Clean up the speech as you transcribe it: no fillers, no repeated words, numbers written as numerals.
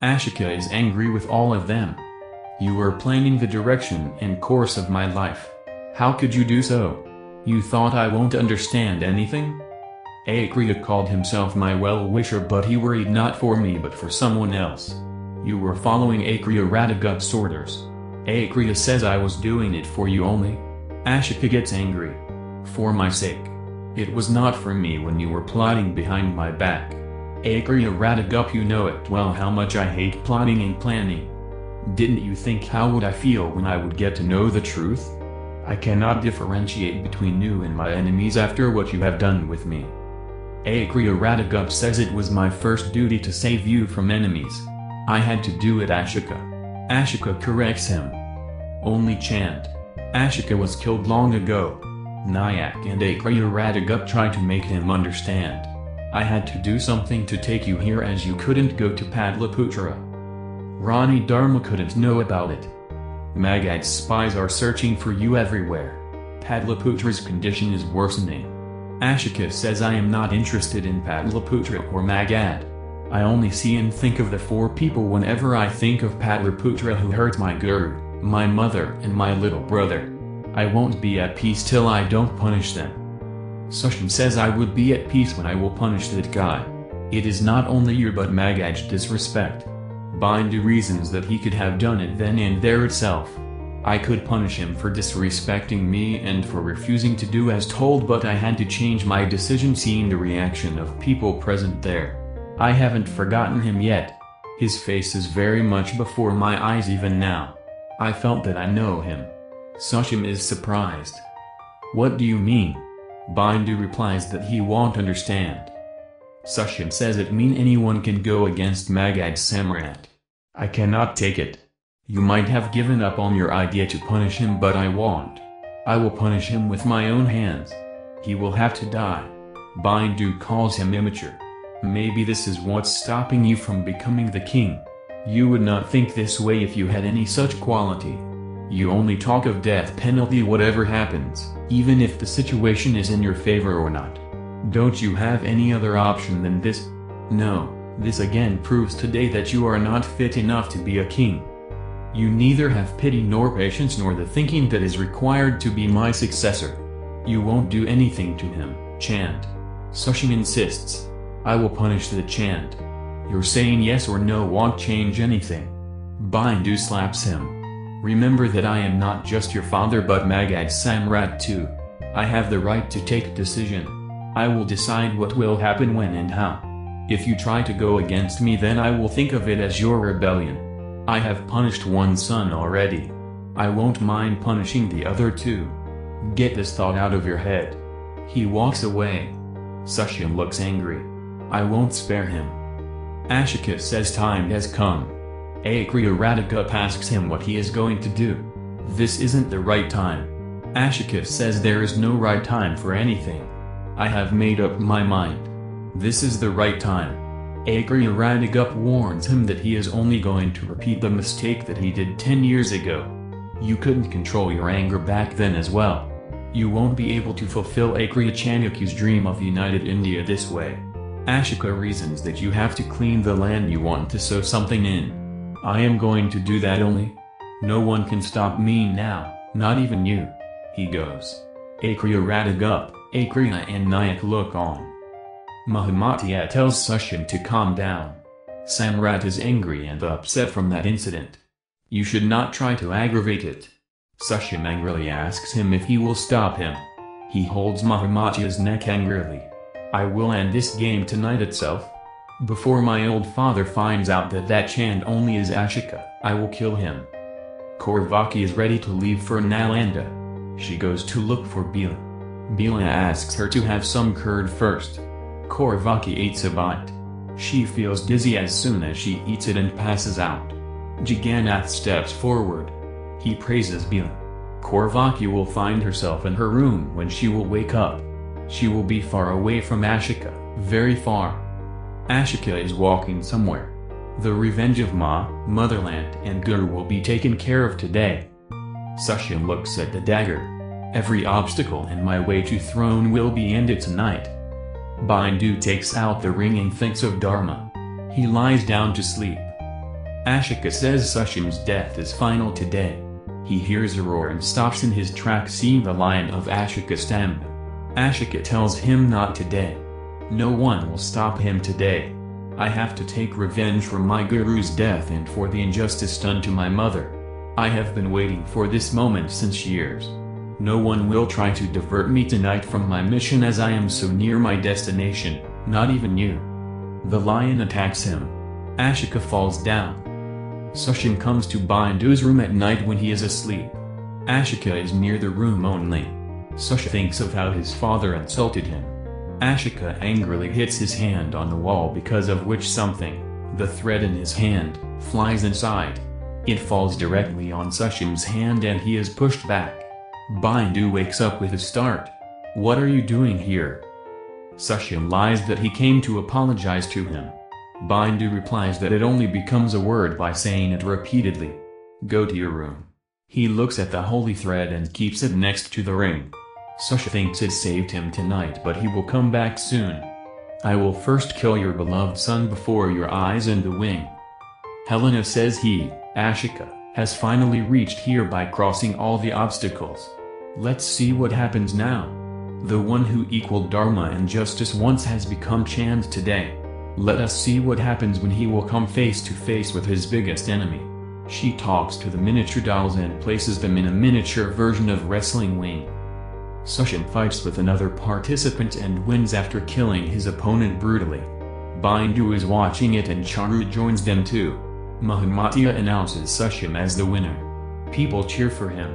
Ashoka is angry with all of them. You are planning the direction and course of my life. How could you do so? You thought I won't understand anything? Akriya called himself my well-wisher, but he worried not for me but for someone else. You were following Akriya Radhagup's orders. Akriya says I was doing it for you only. Ashoka gets angry. For my sake. It was not for me when you were plotting behind my back. Akriya Radhagup, you know it well how much I hate plotting and planning. Didn't you think how would I feel when I would get to know the truth? I cannot differentiate between you and my enemies after what you have done with me. Akriya Radhagup says it was my first duty to save you from enemies. I had to do it, Ashoka. Ashoka corrects him. Only chant. Ashoka was killed long ago. Nayak and Akriya Radhagup tried to make him understand. I had to do something to take you here as you couldn't go to Pataliputra. Rani Dharma couldn't know about it. Magad's spies are searching for you everywhere. Pataliputra's condition is worsening. Ashoka says I am not interested in Pataliputra or Magad. I only see and think of the four people whenever I think of Pataliputra who hurt my guru, my mother and my little brother. I won't be at peace till I don't punish them. Sushim says I would be at peace when I will punish that guy. It is not only your but Magad's disrespect. Bindu reasons that he could have done it then and there itself. I could punish him for disrespecting me and for refusing to do as told, but I had to change my decision seeing the reaction of people present there. I haven't forgotten him yet. His face is very much before my eyes even now. I felt that I know him. Sushim is surprised. What do you mean? Bindu replies that he won't understand. Sushim says it mean anyone can go against Magad Samrat. I cannot take it. You might have given up on your idea to punish him, but I won't. I will punish him with my own hands. He will have to die. Bindu calls him immature. Maybe this is what's stopping you from becoming the king. You would not think this way if you had any such quality. You only talk of death penalty whatever happens, even if the situation is in your favor or not. Don't you have any other option than this? No, this again proves today that you are not fit enough to be a king. You neither have pity nor patience nor the thinking that is required to be my successor. You won't do anything to him, chant. Sushim insists. I will punish the chant. Your saying yes or no won't change anything. Bindu slaps him. Remember that I am not just your father but Magad Samrat too. I have the right to take a decision. I will decide what will happen when and how. If you try to go against me, then I will think of it as your rebellion. I have punished one son already. I won't mind punishing the other two. Get this thought out of your head. He walks away. Sushim looks angry. I won't spare him. Ashoka says time has come. Akriya Radhagup asks him what he is going to do. This isn't the right time. Ashoka says there is no right time for anything. I have made up my mind. This is the right time. Akriya Radhagup warns him that he is only going to repeat the mistake that he did 10 years ago. You couldn't control your anger back then as well. You won't be able to fulfill Akriya Chanakya's dream of united India this way. Ashoka reasons that you have to clean the land you want to sow something in. I am going to do that only. No one can stop me now, not even you. He goes. Akriya Radhagup, Akriya and Nayak look on. Mahamatiya tells Sushim to calm down. Samrat is angry and upset from that incident. You should not try to aggravate it. Sushim angrily asks him if he will stop him. He holds Mahamatiya's neck angrily. I will end this game tonight itself. Before my old father finds out that that chant only is Ashoka, I will kill him. Kaurvaki is ready to leave for Nalanda. She goes to look for Bila. Bila asks her to have some curd first. Kaurvaki eats a bite. She feels dizzy as soon as she eats it and passes out. Jagannath steps forward. He praises Bila. Kaurvaki will find herself in her room when she will wake up. She will be far away from Ashoka, very far. Ashoka is walking somewhere. The revenge of motherland and Guru will be taken care of today. Sushim looks at the dagger. Every obstacle in my way to throne will be ended tonight. Bindu takes out the ring and thinks of Dharma. He lies down to sleep. Ashoka says Sushim's death is final today. He hears a roar and stops in his tracks, seeing the lion of Ashoka Samrat. Ashoka tells him not today. No one will stop him today. I have to take revenge for my guru's death and for the injustice done to my mother. I have been waiting for this moment since years. No one will try to divert me tonight from my mission, as I am so near my destination, not even you. The lion attacks him. Ashoka falls down. Sushim comes to Bindu's room at night when he is asleep. Ashoka is near the room only. Sushim thinks of how his father insulted him. Ashoka angrily hits his hand on the wall, because of which something, the thread in his hand, flies inside. It falls directly on Sushim's hand and he is pushed back. Bindu wakes up with a start. "What are you doing here?" Sushim lies that he came to apologize to him. Bindu replies that it only becomes a word by saying it repeatedly. "Go to your room." He looks at the holy thread and keeps it next to the ring. Sushim thinks it saved him tonight, but he will come back soon. "I will first kill your beloved son before your eyes in the wing." Helena says Ashoka, has finally reached here by crossing all the obstacles. Let's see what happens now. The one who equaled Dharma and justice once has become Chand today. Let us see what happens when he will come face to face with his biggest enemy. She talks to the miniature dolls and places them in a miniature version of wrestling ring. Sushim fights with another participant and wins after killing his opponent brutally. Bindu is watching it and Charu joins them too. Mahamadya announces Sushim as the winner. People cheer for him.